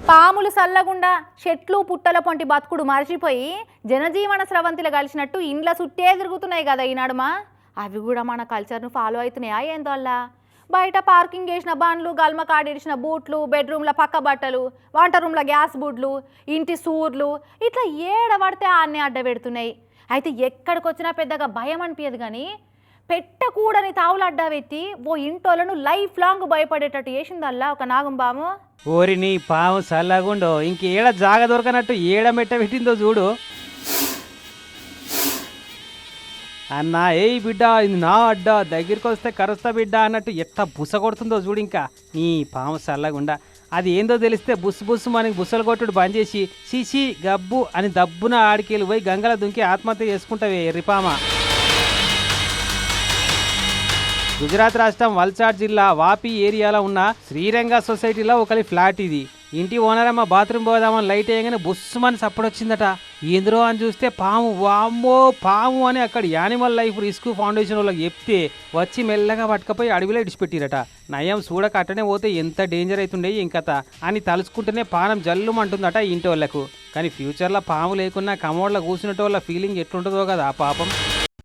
పాములు సల్లగుండా చెట్లు పుట్టల పొంటి బతుకుడు మర్చిపోయి జనజీవన స్రవంతిలో కలిసినట్టు ఇండ్ల చుట్టే తిరుగుతున్నాయి కదా ఈ నడుమ. అవి కూడా మన కల్చర్ను ఫాలో అవుతున్నాయా ఏందోళ్ళ. బయట పార్కింగ్ చేసిన బండ్లు, గల్మ కాడిడిచిన బూట్లు, బెడ్రూమ్ల పక్క బట్టలు, వంట రూమ్ల గ్యాస్ బుడ్లు, ఇంటి సూర్లు ఇట్లా ఏడబడితే ఆన్నే అడ్డ పెడుతున్నాయి. అయితే ఎక్కడికి వచ్చినా పెద్దగా భయం అనిపించదు కానీ పెట్టకూడని తావులు అడ్డా పెట్టి ఓ ఇంటోళ్ళను లైఫ్ లాంగ్ భయపడేటట్టు చేసిందల్లా ఒక నాగంబాము. ఓరి నీ పాము చల్లగుండో ఇంకేడ జాగ దొరకనట్టు ఏడ మెట్ట పెట్టిందో చూడు. అన్నా ఏయ్ బిడ్డ ఇది నా అడ్డా, దగ్గరికి వస్తే కరుస్తా బిడ్డ అన్నట్టు ఎట్లా బుస కొడుతుందో చూడు. ఇంకా నీ పాము చల్లగుండా అది ఏందో తెలిస్తే బుస్సు బుస్సు మనకి బుస్సలు కొట్టుడు బంద్ చేసి సీసీ గబ్బు అని దబ్బున ఆడికెళ్ళి పోయి గంగల దుంకి ఆత్మహత్య చేసుకుంటావే ఎర్రిపామ. గుజరాత్ రాష్ట్రం వల్సాడ్ జిల్లా వాపి ఏరియాలో ఉన్న శ్రీరంగ సొసైటీలో ఒకరి ఫ్లాట్ ఇది. ఇంటి ఓనరమ్మ బాత్రూమ్ పోదామని లైట్ వేయగానే బుస్సుమని సప్పుడొచ్చిందట. ఏంద్రో అని చూస్తే పాము. వామ్మో పాము అని అక్కడ యానిమల్ లైఫ్ రిస్క్ ఫౌండేషన్ వాళ్ళకి చెప్తే వచ్చి మెల్లగా పట్టుకపోయి అడవిలో ఇడిచిపెట్టిరట. నయం చూడక అట్టనే పోతే ఎంత డేంజర్ అవుతుండే ఇంకత అని తలుచుకుంటేనే పానం జల్లుమంటుందట ఇంటి వాళ్ళకు. కానీ ఫ్యూచర్లో పాము లేకున్నా కమోడ్లో కూర్చునేటోళ్ళ ఫీలింగ్ ఎట్లుంటుందో కదా పాపం.